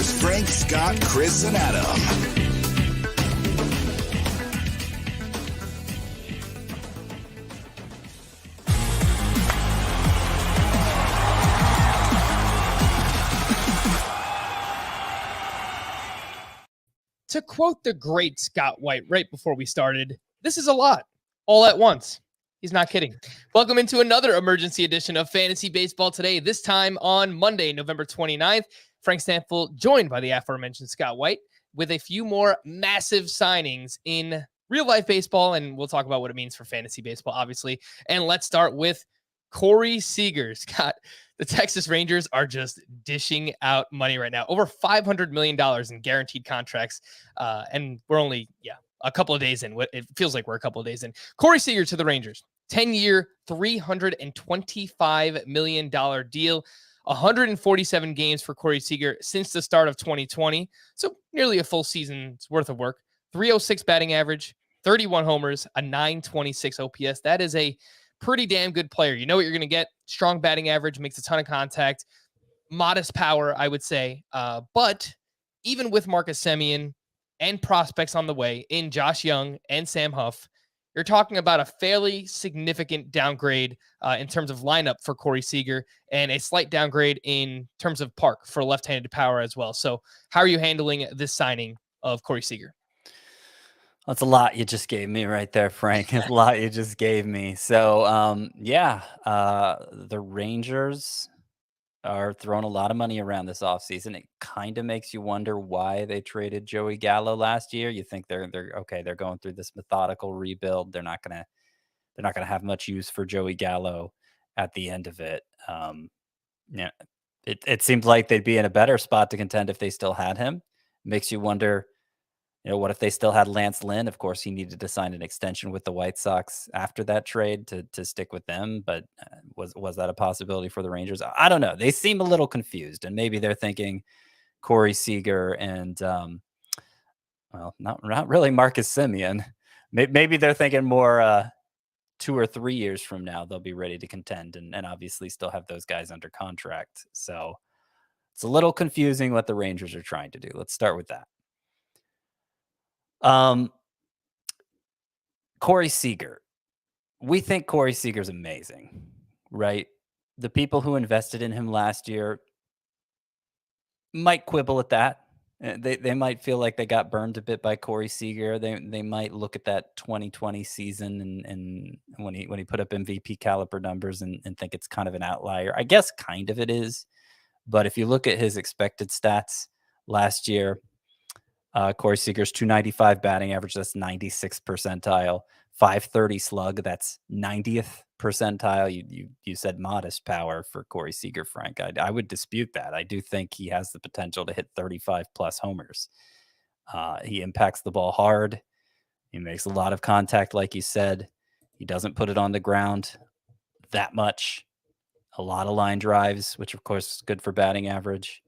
Here's Frank, Scott, Chris, and Adam. To quote the great Scott White right before we started, this is a lot, all at once. He's not kidding. Welcome into another emergency edition of Fantasy Baseball Today, this time on Monday, November 29th. Frank Stampfl joined by the aforementioned Scott White with a few more massive signings in real-life baseball, and we'll talk about what it means for fantasy baseball, obviously. And let's start with Corey Seager. Scott, the Texas Rangers are just dishing out money right now. Over $500 million in guaranteed contracts. And we're only, a couple of days in. It feels like we're a couple of days in. Corey Seager to the Rangers. 10-year, $325 million deal. 147 games for Corey Seager since the start of 2020. So nearly a full season's worth of work. 306 batting average, 31 homers, a 926 OPS. That is a pretty damn good player. You know what you're going to get. Strong batting average, makes a ton of contact, modest power, I would say. But even with Marcus Semien and prospects on the way in Josh Young and Sam Huff, you're talking about a fairly significant downgrade in terms of lineup for Corey Seager and a slight downgrade in terms of park for left-handed power as well. So how are you handling this signing of Corey Seager? That's a lot you just gave me right there, Frank. A lot you just gave me. So, the Rangers are throwing a lot of money around this offseason. It kind of makes you wonder why they traded Joey Gallo last year. You think they're okay, they're going through this methodical rebuild. They're not gonna have much use for Joey Gallo at the end of it. It seems like they'd be in a better spot to contend if they still had him. Makes you wonder, what if they still had Lance Lynn? Of course, he needed to sign an extension with the White Sox after that trade to stick with them. But was that a possibility for the Rangers? I don't know. They seem a little confused, and maybe they're thinking Corey Seager and, not really Marcus Semien. Maybe they're thinking more 2 or 3 years from now they'll be ready to contend and obviously still have those guys under contract. So it's a little confusing what the Rangers are trying to do. Let's start with that. Corey Seager. We think Corey Seager's amazing, right? The people who invested in him last year might quibble at that. They might feel like they got burned a bit by Corey Seager. They might look at that 2020 season and when he put up MVP caliber numbers and think it's kind of an outlier. I guess kind of it is. But if you look at his expected stats last year, Corey Seager's 295 batting average, that's 96th percentile. 530 slug, that's 90th percentile. You said modest power for Corey Seager, Frank. I would dispute that. I do think he has the potential to hit 35 plus homers. He impacts the ball hard. He makes a lot of contact, like you said. He doesn't put it on the ground that much. A lot of line drives, which of course is good for batting average.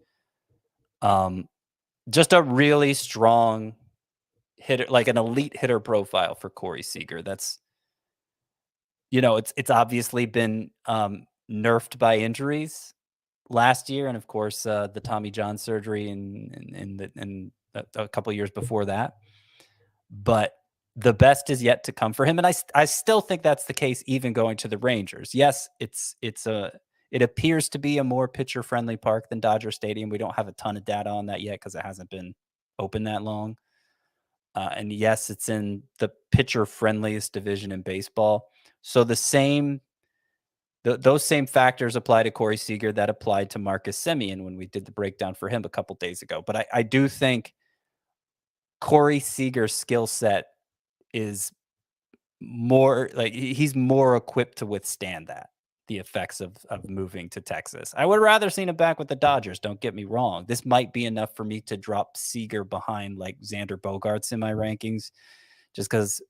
Just a really strong hitter, like an elite hitter profile for Corey Seager. That's, it's obviously been nerfed by injuries last year, and of course the Tommy John surgery and a couple of years before that. But the best is yet to come for him, and I still think that's the case even going to the Rangers. Yes, it appears to be a more pitcher-friendly park than Dodger Stadium. We don't have a ton of data on that yet because it hasn't been open that long. And yes, it's in the pitcher-friendliest division in baseball. So those same factors apply to Corey Seager that applied to Marcus Semien when we did the breakdown for him a couple days ago. But I do think Corey Seager's skill set is more like he's more equipped to withstand the effects of moving to Texas. I would rather seen him back with the Dodgers. Don't get me wrong. This might be enough for me to drop Seager behind like Xander Bogaerts in my rankings, just because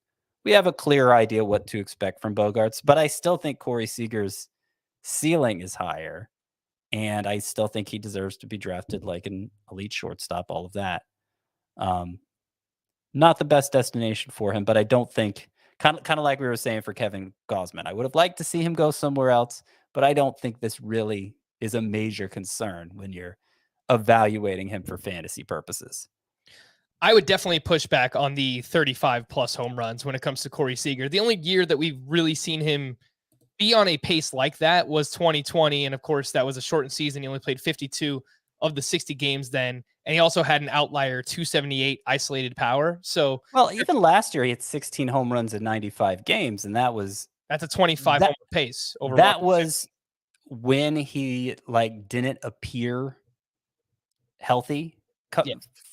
we have a clear idea what to expect from Bogaerts. But I still think Corey Seager's ceiling is higher, and I still think he deserves to be drafted like an elite shortstop, all of that. Not the best destination for him, but I don't think, kind of like we were saying for Kevin Gausman, I would have liked to see him go somewhere else, but I don't think this really is a major concern when you're evaluating him for fantasy purposes. I would definitely push back on the 35 plus home runs when it comes to Corey Seager. The only year that we've really seen him be on a pace like that was 2020. And of course, that was a shortened season. He only played 52 of the 60 games then. And he also had an outlier 278 isolated power. So, well, even last year, he had 16 home runs in 95 games. And that's a 25 home pace over. That was when he didn't appear healthy,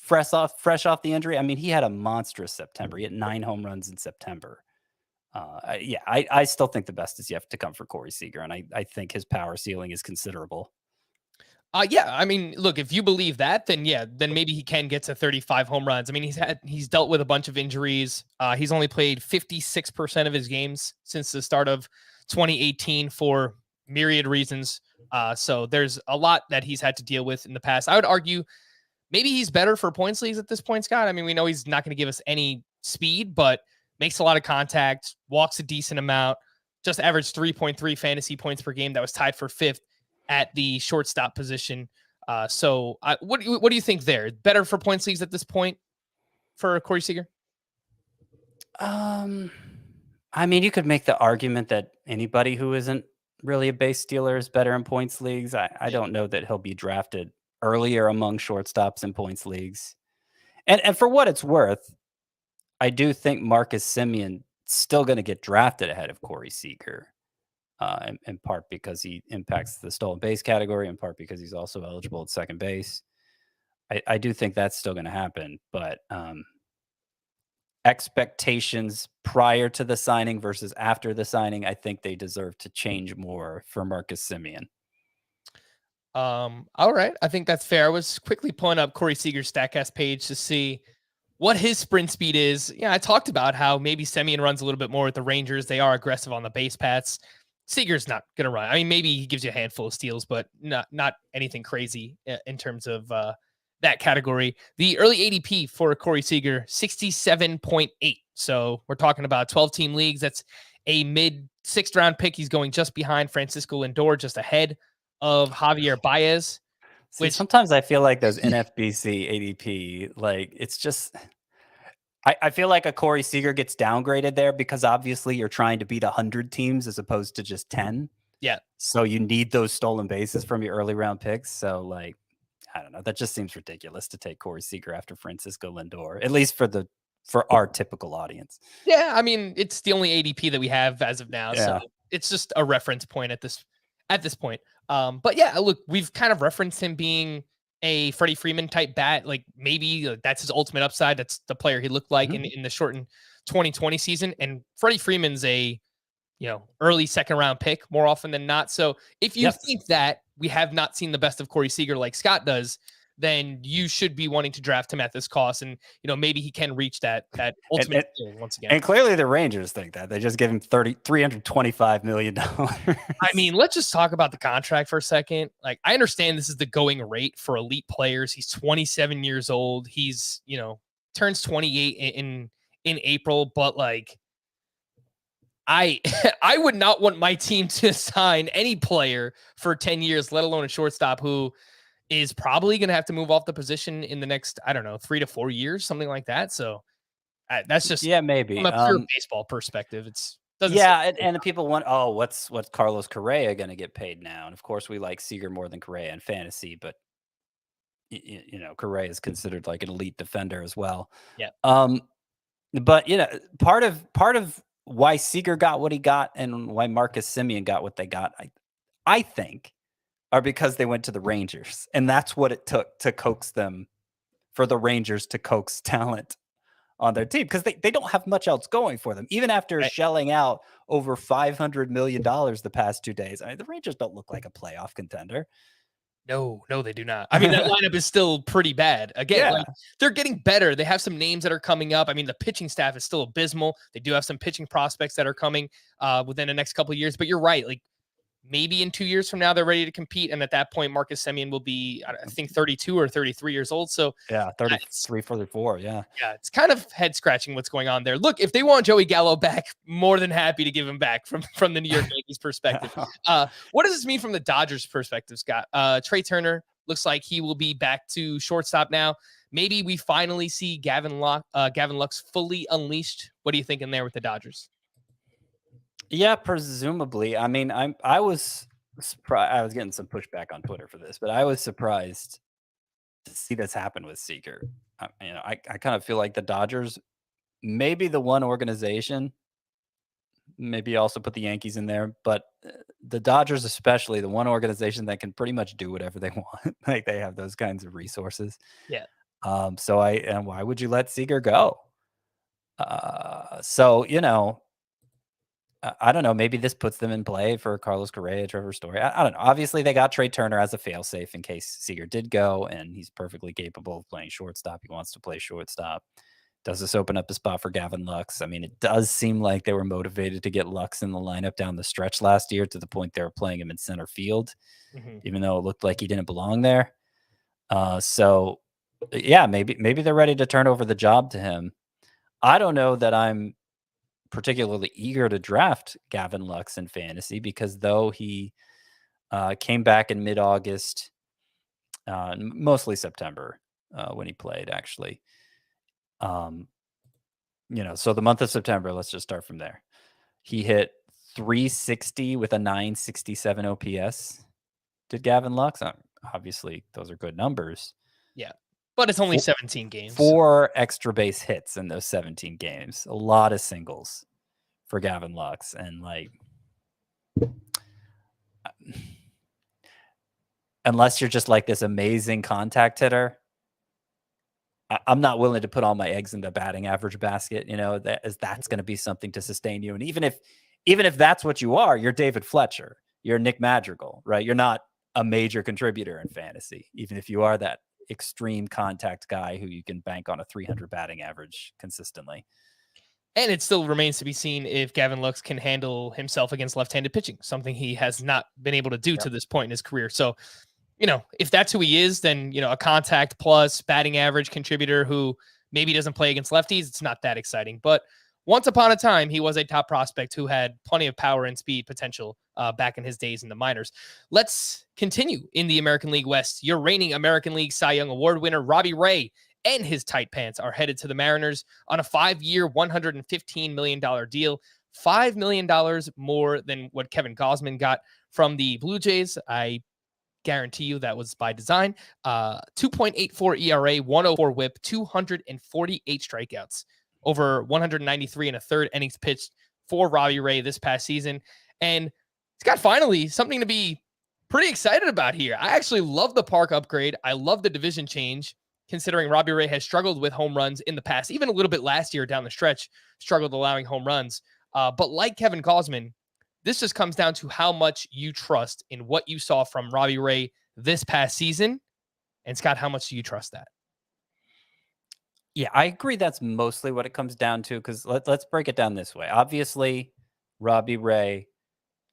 fresh off the injury. I mean, he had a monstrous September. He had 9 home runs in September. I still think the best is yet to come for Corey Seager, and I think his power ceiling is considerable. I mean, look, if you believe that, then maybe he can get to 35 home runs. I mean, he's dealt with a bunch of injuries. He's only played 56% of his games since the start of 2018 for myriad reasons. So there's a lot that he's had to deal with in the past. I would argue maybe he's better for points leagues at this point, Scott. I mean, we know he's not going to give us any speed, but makes a lot of contact, walks a decent amount, just averaged 3.3 fantasy points per game. That was tied for 5th at the shortstop position. What do you think there? Better for points leagues at this point for Corey Seager? I mean, you could make the argument that anybody who isn't really a base stealer is better in points leagues. I don't know that he'll be drafted earlier among shortstops in points leagues. And for what it's worth, I do think Marcus Semien still going to get drafted ahead of Corey Seager, in part because he impacts the stolen base category, in part because he's also eligible at second base. I do think that's still going to happen, but expectations prior to the signing versus after the signing, I think they deserve to change more for Marcus Semien. All right. I think that's fair. I was quickly pulling up Corey Seager's StatCast page to see what his sprint speed is. Yeah, I talked about how maybe Semien runs a little bit more with the Rangers. They are aggressive on the base paths. Seager's not going to run. I mean, maybe he gives you a handful of steals, but not anything crazy in terms of that category. The early ADP for Corey Seager, 67.8. So we're talking about 12-team leagues. That's a mid-6th round pick. He's going just behind Francisco Lindor, just ahead of Javier Baez. Which sometimes I feel like those NFBC ADP, it's just, I feel like a Corey Seager gets downgraded there because obviously you're trying to beat 100 teams as opposed to just 10. Yeah. So you need those stolen bases from your early round picks. So I don't know. That just seems ridiculous to take Corey Seager after Francisco Lindor, at least for our typical audience. Yeah. I mean, it's the only ADP that we have as of now. Yeah. So it's just a reference point at this point. But yeah, look, we've kind of referenced him being a Freddie Freeman type bat. Maybe that's his ultimate upside. That's the player he looked like in the shortened 2020 season. And Freddie Freeman's a, early 2nd round pick more often than not. So if you think that we have not seen the best of Corey Seager like Scott does, then you should be wanting to draft him at this cost. And, maybe he can reach that ultimate goal once again. And clearly the Rangers think that. They just give him $325 million. I mean, let's just talk about the contract for a second. I understand this is the going rate for elite players. He's 27 years old. He's, turns 28 in April, but I would not want my team to sign any player for 10 years, let alone a shortstop who is probably going to have to move off the position in the next, 3 to 4 years, something like that. So that's just, maybe from a pure baseball perspective. And the people want, what's Carlos Correa going to get paid now? And of course we like Seager more than Correa in fantasy, but Correa is considered like an elite defender as well. Yeah. But part of why Seager got what he got and why Marcus Semien got what they got, I think, are because they went to the Rangers, and that's what it took to coax them, for the Rangers to coax talent on their team, because they don't have much else going for them. Even after shelling out over $500 million the past 2 days, the Rangers don't look like a playoff contender. No, they do not. I mean, that lineup is still pretty bad. Again, they're getting better. They have some names that are coming up. I mean, the pitching staff is still abysmal. They do have some pitching prospects that are coming within the next couple of years. But you're right. Maybe in 2 years from now, they're ready to compete. And at that point, Marcus Semien will be, I think, 32 or 33 years old. So 33, 44. Yeah. Yeah. It's kind of head scratching what's going on there. Look, if they want Joey Gallo back, more than happy to give him back from the New York Yankees perspective. What does this mean from the Dodgers perspective, Scott? Trey Turner looks like he will be back to shortstop now. Maybe we finally see Gavin Lux fully unleashed. What are you thinking there with the Dodgers? Yeah, presumably. I mean, I was surprised. I was getting some pushback on Twitter for this, but I was surprised to see this happen with Seager. I kind of feel like the Dodgers, maybe the one organization, maybe also put the Yankees in there, but the Dodgers, especially the one organization that can pretty much do whatever they want. Like they have those kinds of resources. Yeah. So and why would you let Seager go? So, I don't know. Maybe this puts them in play for Carlos Correa, Trevor Story. I don't know. Obviously, they got Trey Turner as a failsafe in case Seager did go, and he's perfectly capable of playing shortstop. He wants to play shortstop. Does this open up a spot for Gavin Lux? I mean, it does seem like they were motivated to get Lux in the lineup down the stretch last year to the point they were playing him in center field, even though it looked like he didn't belong there. So, yeah, maybe they're ready to turn over the job to him. I don't know that I'm particularly eager to draft Gavin Lux in fantasy because though he came back in mid-August, mostly September when he played, actually. So the month of September, let's just start from there. He hit 360 with a 967 OPS. Did Gavin Lux? Obviously, those are good numbers. Yeah, but it's only 17 games. 4 extra base hits in those 17 games. A lot of singles for Gavin Lux. And unless you're just like this amazing contact hitter, I'm not willing to put all my eggs in the batting average basket, that's going to be something to sustain you. And even if that's what you are, you're David Fletcher, you're Nick Madrigal, right? You're not a major contributor in fantasy, even if you are that extreme contact guy who you can bank on a 300 batting average consistently. And it still remains to be seen if Gavin Lux can handle himself against left-handed pitching, something he has not been able to do to this point in his career. So, if that's who he is, then, a contact plus batting average contributor who maybe doesn't play against lefties, it's not that exciting. But once upon a time, he was a top prospect who had plenty of power and speed potential back in his days in the minors. Let's continue in the American League West. Your reigning American League Cy Young Award winner, Robbie Ray, and his tight pants are headed to the Mariners on a 5-year, $115 million deal, $5 million more than what Kevin Gausman got from the Blue Jays. I guarantee you that was by design. 2.84 ERA, 104 whip, 248 strikeouts, over 193 and a third innings pitched for Robbie Ray this past season. And Scott, finally, something to be pretty excited about here. I actually love the park upgrade. I love the division change, considering Robbie Ray has struggled with home runs in the past, even a little bit last year down the stretch, struggled allowing home runs. But like Kevin Gausman, this just comes down to how much you trust in what you saw from Robbie Ray this past season. And Scott, how much do you trust that? Yeah, I agree. That's mostly what it comes down to, because let's break it down this way. Obviously, Robbie Ray,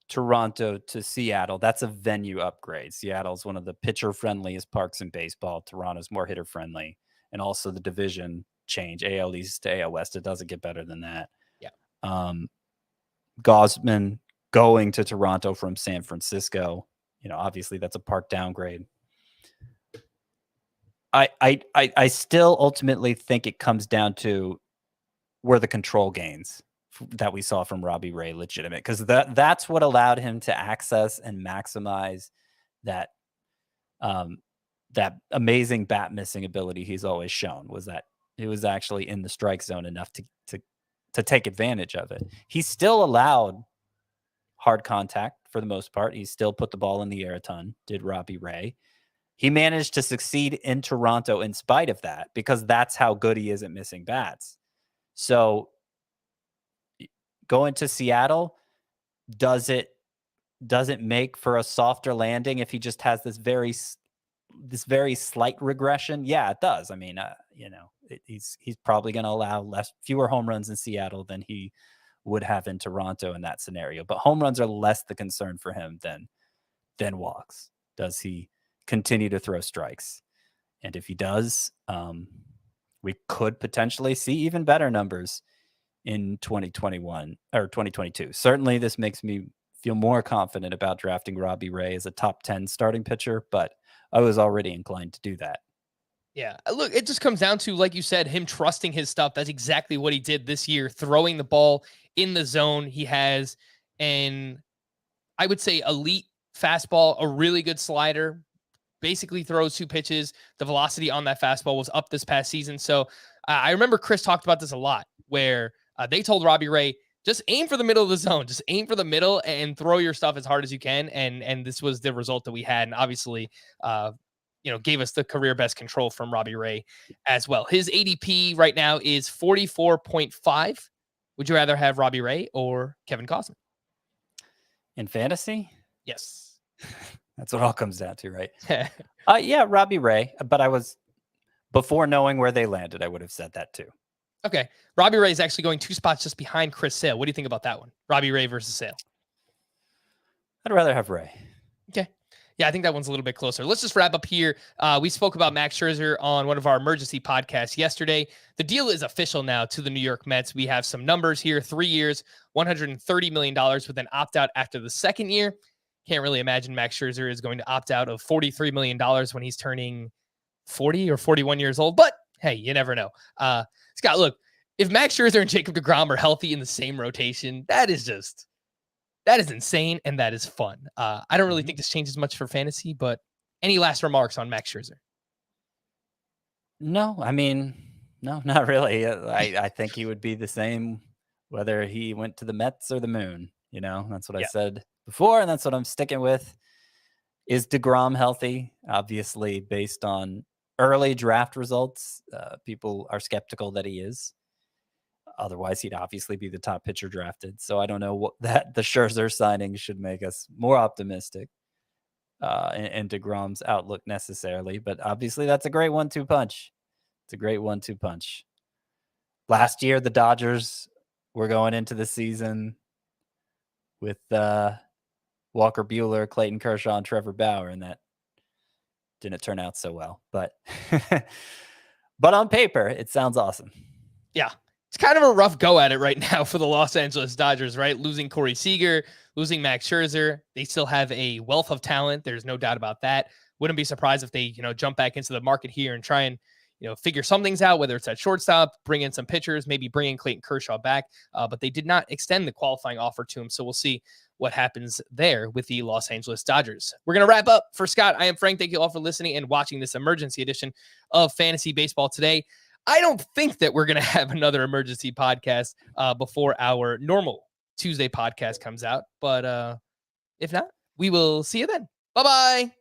Toronto to Seattle, that's a venue upgrade. Seattle's one of the pitcher-friendliest parks in baseball. Toronto's more hitter-friendly. And also the division change, AL East to AL West. It doesn't get better than that. Yeah. Gausman going to Toronto from San Francisco, obviously that's a park downgrade. I still ultimately think it comes down to were the control gains that we saw from Robbie Ray legitimate, because that's what allowed him to access and maximize that that amazing bat missing ability he's always shown, was that he was actually in the strike zone enough to take advantage of it. He still allowed hard contact for the most part. He still put the ball in the air a ton, did Robbie Ray. He managed to succeed in Toronto in spite of that, because that's how good he is at missing bats. So going to Seattle, does it make for a softer landing if he just has this very slight regression? Yeah, it does. I mean, he's probably going to allow fewer home runs in Seattle than he would have in Toronto in that scenario. But home runs are less the concern for him than walks. Does he continue to throw strikes? And if he does, we could potentially see even better numbers in 2021 or 2022. Certainly this makes me feel more confident about drafting Robbie Ray as a top 10 starting pitcher, but I was already inclined to do that. Yeah, look, it just comes down to, like you said, him trusting his stuff. That's exactly what he did this year, throwing the ball in the zone. He has an, I would say, elite fastball, a really good slider, basically throws 2 pitches. The velocity on that fastball was up this past season. So I remember Chris talked about this a lot, where they told Robbie Ray, just aim for the middle of the zone, just aim for the middle and throw your stuff as hard as you can. And this was the result that we had. And obviously, gave us the career best control from Robbie Ray as well. His ADP right now is 44.5. Would you rather have Robbie Ray or Kevin Costner? In fantasy? Yes. That's what it all comes down to, right? Yeah, Robbie Ray. But before knowing where they landed, I would have said that too. Okay. Robbie Ray is actually going 2 spots just behind Chris Sale. What do you think about that one? Robbie Ray versus Sale. I'd rather have Ray. Okay. Yeah, I think that one's a little bit closer. Let's just wrap up here. We spoke about Max Scherzer on one of our emergency podcasts yesterday. The deal is official now to the New York Mets. We have some numbers here. 3 years, $130 million with an opt-out after the second year. Can't really imagine Max Scherzer is going to opt out of $43 million when he's turning 40 or 41 years old. But hey, you never know. Scott, look, if Max Scherzer and Jacob deGrom are healthy in the same rotation, that is insane, and that is fun. I don't really think this changes much for fantasy, but any last remarks on Max Scherzer? No, I mean, no, not really. I think he would be the same whether he went to the Mets or the moon. That's what I said before, and that's what I'm sticking with. Is DeGrom healthy? Obviously, based on early draft results, people are skeptical that he is. Otherwise, he'd obviously be the top pitcher drafted. So I don't know that the Scherzer signing should make us more optimistic in DeGrom's outlook necessarily. But obviously, that's a great 1-2 punch. It's a great 1-2 punch. Last year, the Dodgers were going into the season with Walker Buehler, Clayton Kershaw, and Trevor Bauer, and that didn't turn out so well. But on paper, it sounds awesome. Yeah. It's kind of a rough go at it right now for the Los Angeles Dodgers, right? Losing Corey Seager, losing Max Scherzer. They still have a wealth of talent. There's no doubt about that. Wouldn't be surprised if they, jump back into the market here and try and, figure some things out, whether it's at shortstop, bring in some pitchers, maybe bring in Clayton Kershaw back. But they did not extend the qualifying offer to him. So we'll see what happens there with the Los Angeles Dodgers. We're going to wrap up. For Scott, I am Frank. Thank you all for listening and watching this emergency edition of Fantasy Baseball Today. I don't think that we're going to have another emergency podcast before our normal Tuesday podcast comes out. But if not, we will see you then. Bye-bye.